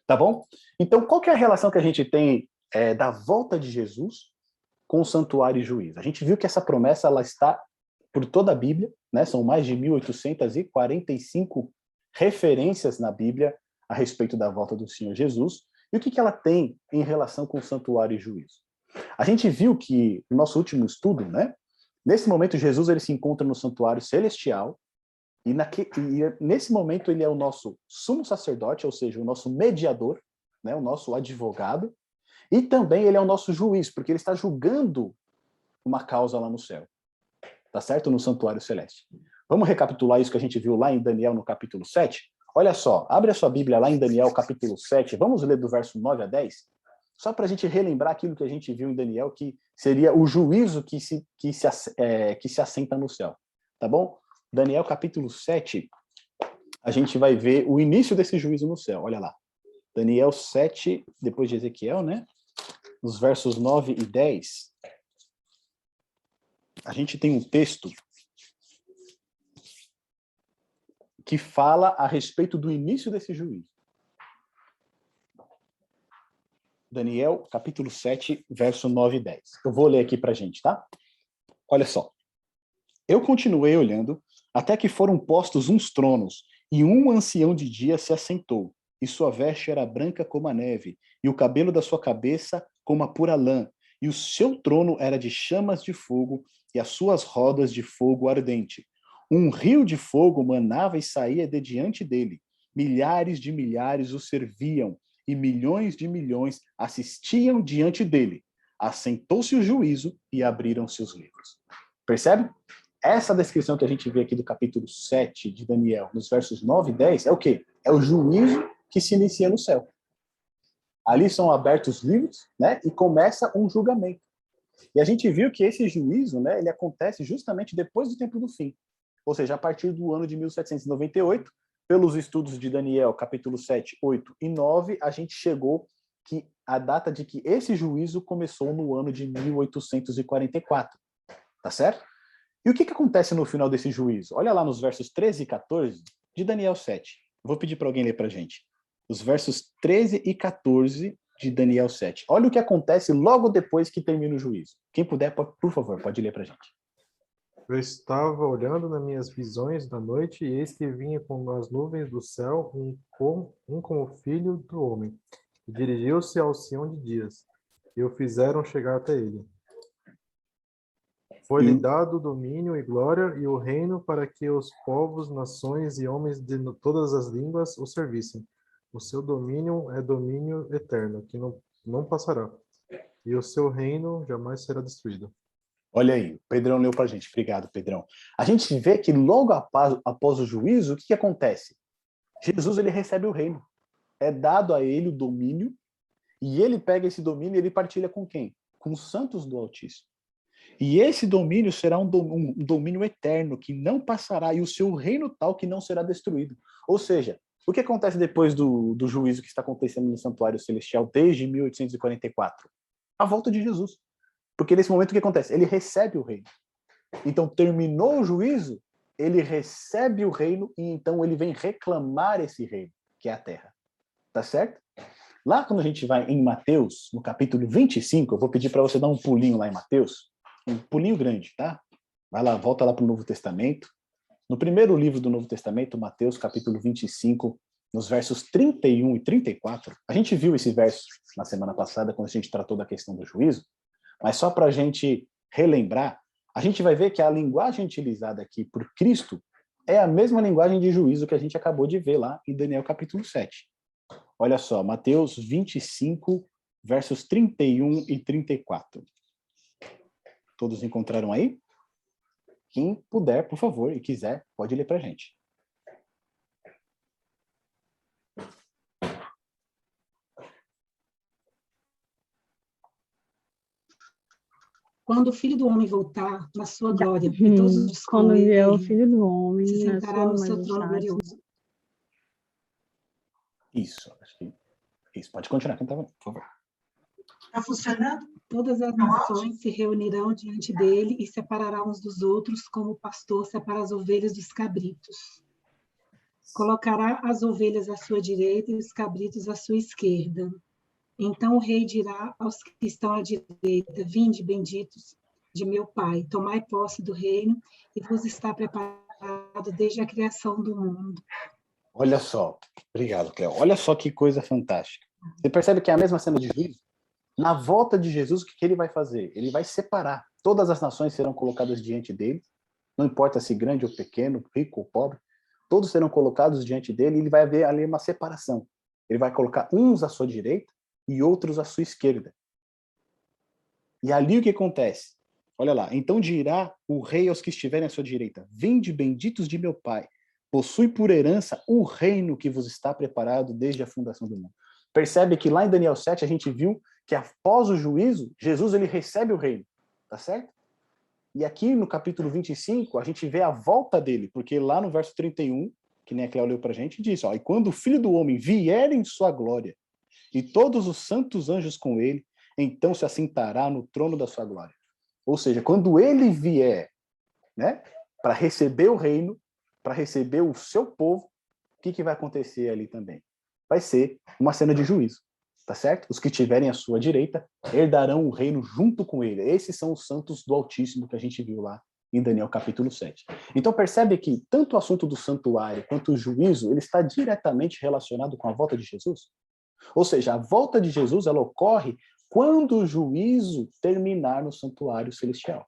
Tá bom? Então, qual que é a relação que a gente tem da volta de Jesus com o santuário e juízo? A gente viu que essa promessa ela está por toda a Bíblia, né? São mais de 1845 referências na Bíblia a respeito da volta do Senhor Jesus. E o que que ela tem em relação com o santuário e juízo? A gente viu que no nosso último estudo, né? Nesse momento, Jesus ele se encontra no santuário celestial e nesse momento ele é o nosso sumo sacerdote, ou seja, o nosso mediador, né? O nosso advogado, e também ele é o nosso juiz, porque ele está julgando uma causa lá no céu. Tá certo? No santuário celeste. Vamos recapitular isso que a gente viu lá em Daniel no capítulo 7? Olha só, abre a sua Bíblia lá em Daniel capítulo 7, vamos ler do verso 9 a 10, só para a gente relembrar aquilo que a gente viu em Daniel, que seria o juízo que se assenta no céu. Tá bom? Daniel capítulo 7, a gente vai ver o início desse juízo no céu, olha lá. Daniel 7, depois de Ezequiel, né? Nos versos 9 e 10, a gente tem um texto que fala a respeito do início desse juízo. Daniel, capítulo 7, verso 9 e 10. Eu vou ler aqui pra gente, tá? Olha só. Eu continuei olhando até que foram postos uns tronos, e um ancião de dia se assentou, e sua veste era branca como a neve, e o cabelo da sua cabeça como a pura lã, e o seu trono era de chamas de fogo, e as suas rodas de fogo ardente. Um rio de fogo manava e saía de diante dele. Milhares de milhares o serviam, e milhões de milhões assistiam diante dele. Assentou-se o juízo e abriram-se os livros. Percebe? Essa descrição que a gente vê aqui do capítulo 7 de Daniel, nos versos 9 e 10, é o quê? É o juízo que se inicia no céu. Ali são abertos os livros, né? E começa um julgamento. E a gente viu que esse juízo, né, ele acontece justamente depois do tempo do fim. Ou seja, a partir do ano de 1798, pelos estudos de Daniel, capítulo 7, 8 e 9, a gente chegou que a data de que esse juízo começou no ano de 1844. Tá certo? E o que acontece no final desse juízo? Olha lá nos versos 13 e 14 de Daniel 7. Vou pedir para alguém ler para a gente. Os versos 13 e 14 de Daniel 7. Olha o que acontece logo depois que termina o juízo. Quem puder, por favor, pode ler para a gente. Eu estava olhando nas minhas visões da noite, e eis que vinha com as nuvens do céu como o filho do homem, e dirigiu-se ao Sião de dias, e o fizeram chegar até ele. Foi-lhe dado domínio e glória e o reino para que os povos, nações e homens de todas as línguas o servissem. O seu domínio é domínio eterno, que não passará, e o seu reino jamais será destruído. Olha aí, o Pedrão leu para a gente. Obrigado, Pedrão. A gente vê que logo após o juízo, o que acontece? Jesus ele recebe o reino. É dado a ele o domínio, e ele pega esse domínio e ele partilha com quem? Com os santos do Altíssimo. E esse domínio será um domínio eterno, que não passará, e o seu reino tal que não será destruído. Ou seja, o que acontece depois do juízo que está acontecendo no Santuário Celestial desde 1844? A volta de Jesus. Porque nesse momento o que acontece? Ele recebe o reino. Então, terminou o juízo, ele recebe o reino e então ele vem reclamar esse reino, que é a terra. Tá certo? Lá quando a gente vai em Mateus, no capítulo 25, eu vou pedir para você dar um pulinho lá em Mateus, um pulinho grande, tá? Vai lá, volta lá para o Novo Testamento. No primeiro livro do Novo Testamento, Mateus, capítulo 25, nos versos 31 e 34, a gente viu esse verso na semana passada, quando a gente tratou da questão do juízo, mas só para a gente relembrar, a gente vai ver que a linguagem utilizada aqui por Cristo é a mesma linguagem de juízo que a gente acabou de ver lá em Daniel capítulo 7. Olha só, Mateus 25, versos 31 e 34. Todos encontraram aí? Quem puder, por favor, e quiser, pode ler para a gente. Quando o Filho do Homem voltar na sua glória, e todos os quando com vier o ele, Filho do Homem se na sentará sua no seu trono majestade. glorioso. Isso, acho que isso. Pode continuar, quem tá falando, por favor. Está funcionando? Todas as nações se reunirão diante dele e separará uns dos outros, como o pastor separa as ovelhas dos cabritos. Colocará as ovelhas à sua direita e os cabritos à sua esquerda. Então o rei dirá aos que estão à direita: Vinde, benditos de meu Pai, tomai posse do reino que vos está preparado desde a criação do mundo. Olha só. Obrigado, Cléo. Olha só que coisa fantástica. Você percebe que é a mesma cena de juízo? Na volta de Jesus, o que ele vai fazer? Ele vai separar. Todas as nações serão colocadas diante dele, não importa se grande ou pequeno, rico ou pobre, todos serão colocados diante dele e ele vai haver ali uma separação. Ele vai colocar uns à sua direita e outros à sua esquerda. E ali o que acontece? Olha lá. Então dirá o rei aos que estiverem à sua direita: Vinde, benditos de meu Pai, possui por herança o reino que vos está preparado desde a fundação do mundo. Percebe que lá em Daniel 7 a gente viu que após o juízo, Jesus ele recebe o reino, tá certo? E aqui no capítulo 25 a gente vê a volta dele, porque lá no verso 31, que nem a Cléo leu pra gente, diz, ó, e quando o Filho do Homem vier em sua glória, e todos os santos anjos com ele, então se assentará no trono da sua glória. Ou seja, quando ele vier, né, para receber o reino, para receber o seu povo, o que vai acontecer ali também? Vai ser uma cena de juízo, tá certo? Os que tiverem à sua direita herdarão o reino junto com ele. Esses são os santos do Altíssimo que a gente viu lá em Daniel capítulo 7. Então percebe que tanto o assunto do santuário quanto o juízo, ele está diretamente relacionado com a volta de Jesus? Ou seja, a volta de Jesus, ela ocorre quando o juízo terminar no santuário celestial.